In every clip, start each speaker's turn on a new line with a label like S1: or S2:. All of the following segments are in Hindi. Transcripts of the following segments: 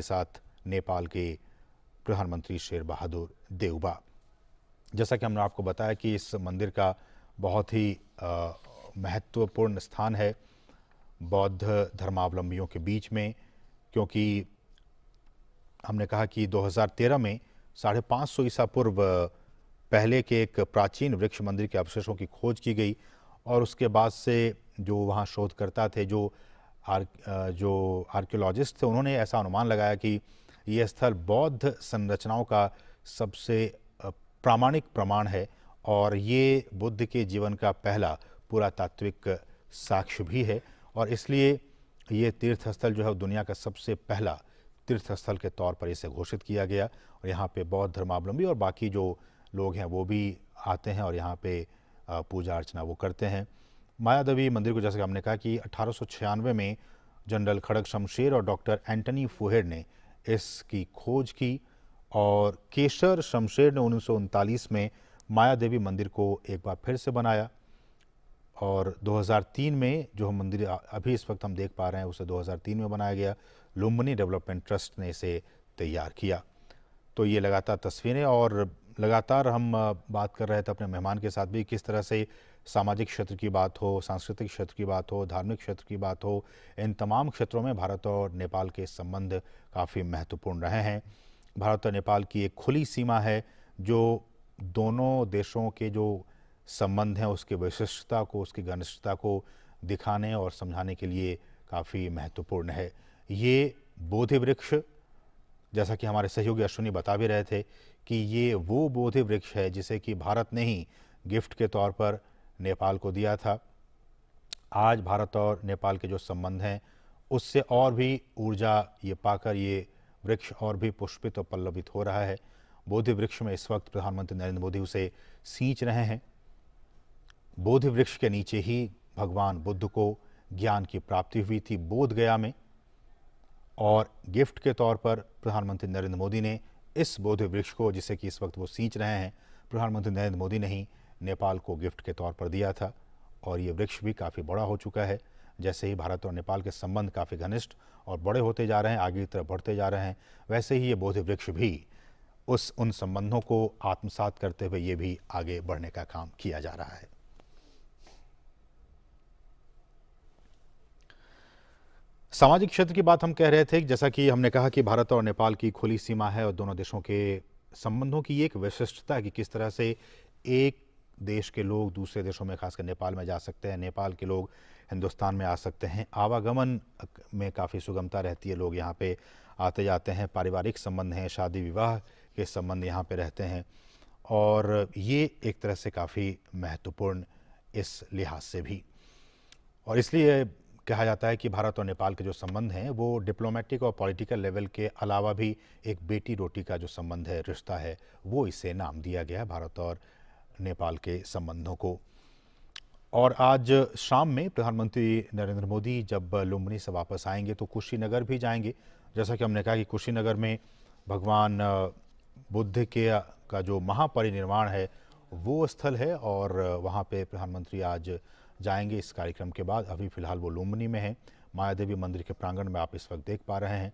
S1: साथ नेपाल के प्रधानमंत्री शेर बहादुर देउबा। जैसा कि हमने आपको बताया कि इस मंदिर का बहुत ही महत्वपूर्ण स्थान है बौद्ध धर्मावलंबियों के बीच में, क्योंकि हमने कहा कि 2013 में 550 ईसा पूर्व पहले के एक प्राचीन वृक्ष मंदिर के अवशेषों की खोज की गई और उसके बाद से जो वहाँ शोधकर्ता थे, जो आर्कियोलॉजिस्ट थे, उन्होंने ऐसा अनुमान लगाया कि यह स्थल बौद्ध संरचनाओं का सबसे प्रामाणिक प्रमाण है और ये बुद्ध के जीवन का पहला पुरातात्विक साक्ष्य भी है और इसलिए ये तीर्थस्थल जो है दुनिया का सबसे पहला तीर्थस्थल के तौर पर इसे घोषित किया गया और यहाँ पे बौद्ध धर्मावलंबी और बाकी जो लोग हैं वो भी आते हैं और यहाँ पे पूजा अर्चना वो करते हैं। मायादेवी मंदिर को जैसे हमने कहा कि 1896 में जनरल खड़ग शमशेर और डॉक्टर एंटनी फुहेड ने इसकी खोज की और केशर शमशेर ने 1939 में मायादेवी मंदिर को एक बार फिर से बनाया और 2003 में जो मंदिर अभी इस वक्त हम देख पा रहे हैं उसे 2003 में बनाया गया। लुम्बिनी डेवलपमेंट ट्रस्ट ने इसे तैयार किया। तो ये लगातार तस्वीरें और लगातार हम बात कर रहे थे अपने मेहमान के साथ भी, किस तरह से सामाजिक क्षेत्र की बात हो, सांस्कृतिक क्षेत्र की बात हो, धार्मिक क्षेत्र की बात हो, इन तमाम क्षेत्रों में भारत और नेपाल के संबंध काफ़ी महत्वपूर्ण रहे हैं। भारत और नेपाल की एक खुली सीमा है जो दोनों देशों के जो संबंध हैं उसकी विशिष्टता को, उसकी घनिष्ठता को दिखाने और समझाने के लिए काफ़ी महत्वपूर्ण है। ये बोधि वृक्ष, जैसा कि हमारे सहयोगी अश्विनी बता भी रहे थे कि ये वो बोधि वृक्ष है जिसे कि भारत ने ही गिफ्ट के तौर पर नेपाल को दिया था। आज भारत और नेपाल के जो संबंध हैं उससे और भी ऊर्जा ये पाकर ये वृक्ष और भी पुष्पित और पल्लवित हो रहा है। बोधि वृक्ष में इस वक्त प्रधानमंत्री नरेंद्र मोदी उसे सींच रहे हैं। बोधि वृक्ष के नीचे ही भगवान बुद्ध को ज्ञान की प्राप्ति हुई थी बोध गया में और गिफ्ट के तौर पर प्रधानमंत्री नरेंद्र मोदी ने इस बोधि वृक्ष को, जिसे कि इस वक्त वो सींच रहे हैं, प्रधानमंत्री नरेंद्र मोदी ने ही नेपाल को गिफ्ट के तौर पर दिया था और ये वृक्ष भी काफ़ी बड़ा हो चुका है। जैसे ही भारत और नेपाल के संबंध काफ़ी घनिष्ठ और बड़े होते जा रहे हैं, आगे की तरफ बढ़ते जा रहे हैं, वैसे ही ये बोधि वृक्ष भी उन संबंधों को आत्मसात करते हुए ये भी आगे बढ़ने का काम किया जा रहा है। सामाजिक क्षेत्र की बात हम कह रहे थे, जैसा कि हमने कहा कि भारत और नेपाल की खुली सीमा है और दोनों देशों के संबंधों की एक विशिष्टता है कि किस तरह से एक देश के लोग दूसरे देशों में, खासकर नेपाल में जा सकते हैं, नेपाल के लोग हिंदुस्तान में आ सकते हैं, आवागमन में काफ़ी सुगमता रहती है, लोग यहाँ पे आते जाते हैं, पारिवारिक संबंध हैं, शादी विवाह के संबंध यहाँ पे रहते हैं और ये एक तरह से काफ़ी महत्वपूर्ण इस लिहाज से भी। और इसलिए कहा जाता है कि भारत और नेपाल के जो संबंध हैं वो डिप्लोमेटिक और पॉलिटिकल लेवल के अलावा भी एक बेटी रोटी का जो संबंध है, रिश्ता है, वो इसे नाम दिया गया है भारत और नेपाल के संबंधों को। और आज शाम में प्रधानमंत्री नरेंद्र मोदी जब लुम्बिनी से वापस आएंगे तो कुशीनगर भी जाएंगे। जैसा कि हमने कहा कि कुशीनगर में भगवान बुद्ध का जो महापरिनिर्वाण है वो स्थल है और वहाँ पे प्रधानमंत्री आज जाएंगे इस कार्यक्रम के बाद। अभी फिलहाल वो लुम्बिनी में है, मायादेवी मंदिर के प्रांगण में आप इस वक्त देख पा रहे हैं।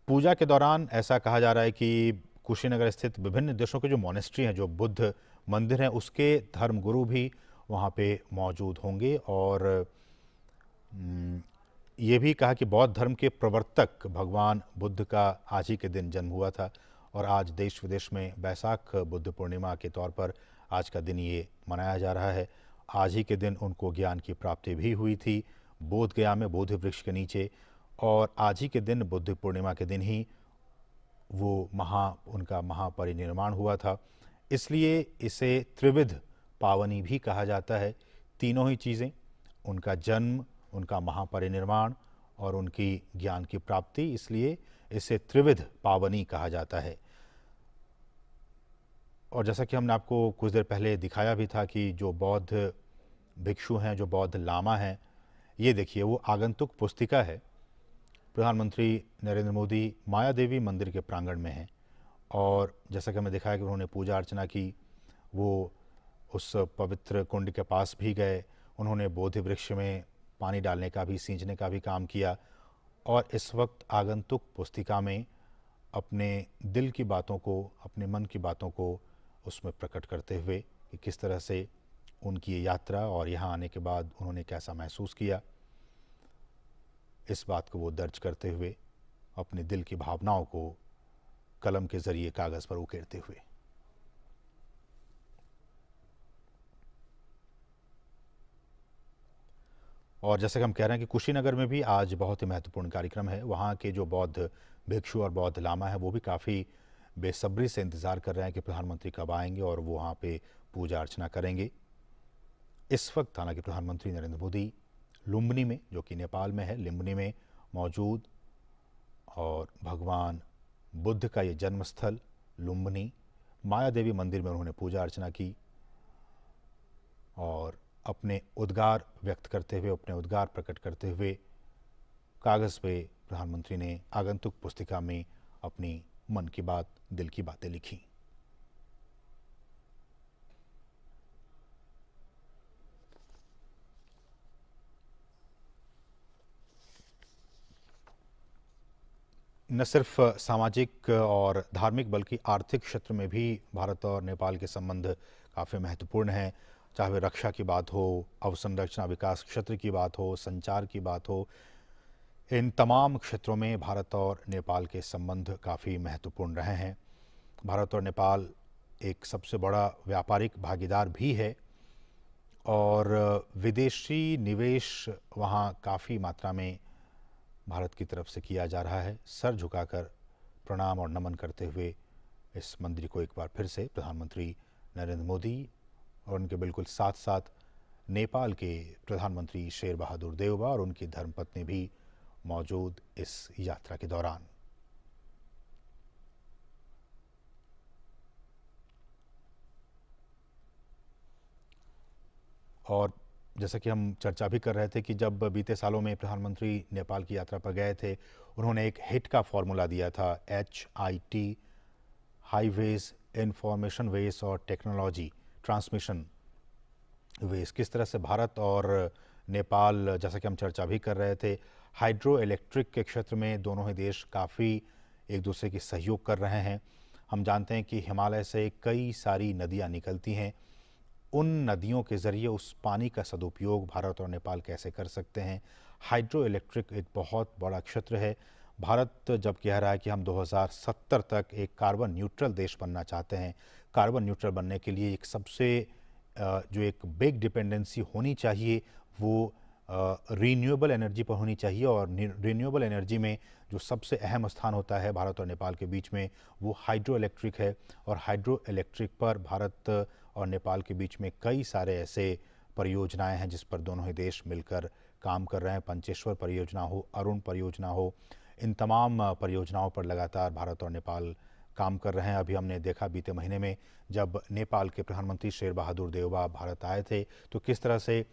S1: पूजा के दौरान ऐसा कहा जा रहा है कि कुशीनगर स्थित विभिन्न देशों के जो मोनेस्ट्री हैं, जो बुद्ध मंदिर हैं, उसके धर्मगुरु भी वहाँ पे मौजूद होंगे और ये भी कहा कि बौद्ध धर्म के प्रवर्तक भगवान बुद्ध का आज ही के दिन जन्म हुआ था और आज देश विदेश में बैसाख बुद्ध पूर्णिमा के तौर पर आज का दिन ये मनाया जा रहा है। आज ही के दिन उनको ज्ञान की प्राप्ति भी हुई थी बोध गया में बोधि वृक्ष के नीचे और आज ही के दिन बुद्ध पूर्णिमा के दिन ही वो उनका महापरिनिर्वाण हुआ था। इसलिए इसे त्रिविध पावनी भी कहा जाता है। तीनों ही चीज़ें, उनका जन्म, उनका महापरिनिर्वाण और उनकी ज्ञान की प्राप्ति, इसलिए इसे त्रिविध पावनी कहा जाता है। और जैसा कि हमने आपको कुछ देर पहले दिखाया भी था कि जो बौद्ध भिक्षु हैं, जो बौद्ध लामा हैं, ये देखिए वो आगंतुक पुस्तिका है। प्रधानमंत्री नरेंद्र मोदी मायादेवी मंदिर के प्रांगण में हैं और जैसा कि हमें दिखाया कि उन्होंने पूजा अर्चना की, वो उस पवित्र कुंड के पास भी गए, उन्होंने बोधि वृक्ष में पानी डालने का भी, सींचने का भी काम किया और इस वक्त आगंतुक पुस्तिका में अपने दिल की बातों को, अपने मन की बातों को उसमें प्रकट करते हुए कि किस तरह से उनकी ये यात्रा और यहाँ आने के बाद उन्होंने कैसा महसूस किया, इस बात को वो दर्ज करते हुए अपने दिल की भावनाओं को कलम के ज़रिए कागज़ पर उकेरते हुए। और जैसे कि हम कह रहे हैं कि कुशीनगर में भी आज बहुत ही महत्वपूर्ण कार्यक्रम है। वहाँ के जो बौद्ध भिक्षु और बौद्ध लामा है वो भी काफ़ी बेसब्री से इंतज़ार कर रहे हैं कि प्रधानमंत्री कब आएंगे और वो वहाँ पे पूजा अर्चना करेंगे। इस वक्त हालांकि प्रधानमंत्री नरेंद्र मोदी लुम्बिनी में, जो कि नेपाल में है, लुम्बिनी में मौजूद और भगवान बुद्ध का ये जन्म स्थल लुम्बिनी माया देवी मंदिर में उन्होंने पूजा अर्चना की और अपने उद्गार व्यक्त करते हुए, अपने उद्गार प्रकट करते हुए कागज़ पे प्रधानमंत्री ने आगंतुक पुस्तिका में अपनी मन की बात, दिल की बातें लिखी। न सिर्फ सामाजिक और धार्मिक बल्कि आर्थिक क्षेत्र में भी भारत और नेपाल के संबंध काफ़ी महत्वपूर्ण हैं। चाहे वे रक्षा की बात हो, अवसंरचना विकास क्षेत्र की बात हो, संचार की बात हो, इन तमाम क्षेत्रों में भारत और नेपाल के संबंध काफ़ी महत्वपूर्ण रहे हैं। भारत और नेपाल एक सबसे बड़ा व्यापारिक भागीदार भी है और विदेशी निवेश वहाँ काफ़ी मात्रा में भारत की तरफ से किया जा रहा है। सर झुकाकर प्रणाम और नमन करते हुए इस मंदिर को एक बार फिर से प्रधानमंत्री नरेंद्र मोदी और उनके बिल्कुल साथ साथ नेपाल के प्रधानमंत्री शेर बहादुर देउबा और उनकी धर्मपत्नी भी मौजूद इस यात्रा के दौरान। और जैसा कि हम चर्चा भी कर रहे थे कि जब बीते सालों में प्रधानमंत्री नेपाल की यात्रा पर गए थे, उन्होंने एक हिट का फॉर्मूला दिया था, HIT, हाईवेज, इंफॉर्मेशन वेज और टेक्नोलॉजी ट्रांसमिशन वेज। किस तरह से भारत और नेपाल, जैसा कि हम चर्चा भी कर रहे थे, हाइड्रो इलेक्ट्रिक के क्षेत्र में दोनों ही देश काफ़ी एक दूसरे की सहयोग कर रहे हैं। हम जानते हैं कि हिमालय से कई सारी नदियाँ निकलती हैं। उन नदियों के ज़रिए उस पानी का सदुपयोग भारत और नेपाल कैसे कर सकते हैं। हाइड्रो इलेक्ट्रिक एक बहुत बड़ा क्षेत्र है। भारत जब कह रहा है कि हम 2070 तक एक कार्बन न्यूट्रल देश बनना चाहते हैं, कार्बन न्यूट्रल बनने के लिए एक सबसे जो एक बिग डिपेंडेंसी होनी चाहिए वो रीन्यूएबल एनर्जी पर होनी चाहिए और रीन्यूएबल एनर्जी में जो सबसे अहम स्थान होता है भारत और नेपाल के बीच में वो हाइड्रो इलेक्ट्रिक है। और हाइड्रो इलेक्ट्रिक पर भारत और नेपाल के बीच में कई सारे ऐसे परियोजनाएं हैं जिस पर दोनों ही देश मिलकर काम कर रहे हैं। पंचेश्वर परियोजना हो, अरुण परियोजना हो, इन तमाम परियोजनाओं पर लगातार भारत और नेपाल काम कर रहे हैं। अभी हमने देखा बीते महीने में जब नेपाल के प्रधानमंत्री शेर बहादुर देउबा भारत आए थे तो किस तरह से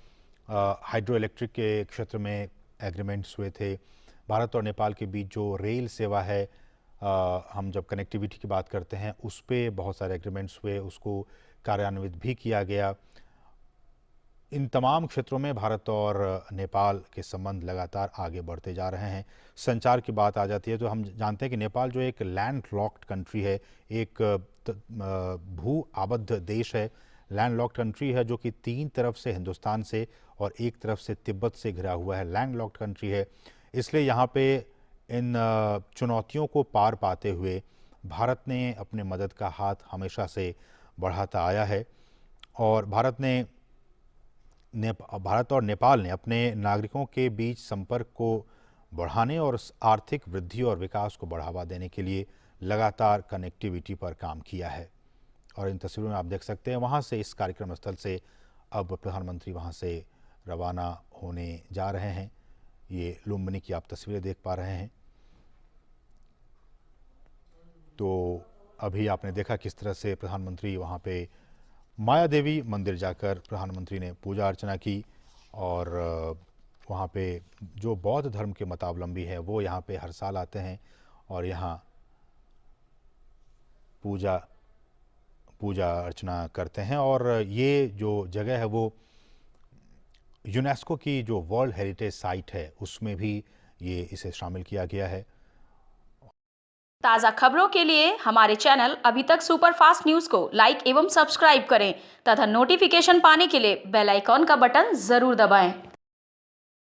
S1: हाइड्रो इलेक्ट्रिक के क्षेत्र में एग्रीमेंट्स हुए थे। भारत और नेपाल के बीच जो रेल सेवा है, हम जब कनेक्टिविटी की बात करते हैं उस पर बहुत सारे एग्रीमेंट्स हुए, उसको कार्यान्वित भी किया गया। इन तमाम क्षेत्रों में भारत और नेपाल के संबंध लगातार आगे बढ़ते जा रहे हैं। संचार की बात आ जाती है तो हम जानते हैं कि नेपाल जो एक लैंड लॉक्ड कंट्री है, एक भू आबद्ध देश है, लैंड लॉक्ड कंट्री है जो कि 3 तरफ से हिंदुस्तान से और एक तरफ से तिब्बत से घिरा हुआ है, लैंड लॉक्ड कंट्री है। इसलिए यहाँ पे इन चुनौतियों को पार पाते हुए भारत ने अपने मदद का हाथ हमेशा से बढ़ाता आया है और भारत और नेपाल ने अपने नागरिकों के बीच संपर्क को बढ़ाने और आर्थिक वृद्धि और विकास को बढ़ावा देने के लिए लगातार कनेक्टिविटी पर काम किया है। और इन तस्वीरों में आप देख सकते हैं वहाँ से, इस कार्यक्रम स्थल से अब प्रधानमंत्री वहाँ से रवाना होने जा रहे हैं। ये लुम्बिनी की आप तस्वीरें देख पा रहे हैं। तो अभी आपने देखा किस तरह से प्रधानमंत्री वहाँ पे माया देवी मंदिर जाकर प्रधानमंत्री ने पूजा अर्चना की और वहाँ पे जो बौद्ध धर्म के मतावलंबी हैं वो यहाँ पे हर साल आते हैं और यहाँ पूजा अर्चना करते हैं। और ये जो जगह है वो यूनेस्को की जो वर्ल्ड हेरिटेज साइट है उसमें भी ये इसे शामिल किया गया है।
S2: ताज़ा खबरों के लिए हमारे चैनल अभी तक सुपरफास्ट न्यूज़ को लाइक एवं सब्सक्राइब करें तथा नोटिफिकेशन पाने के लिए बेल आइकॉन का बटन जरूर दबाएं।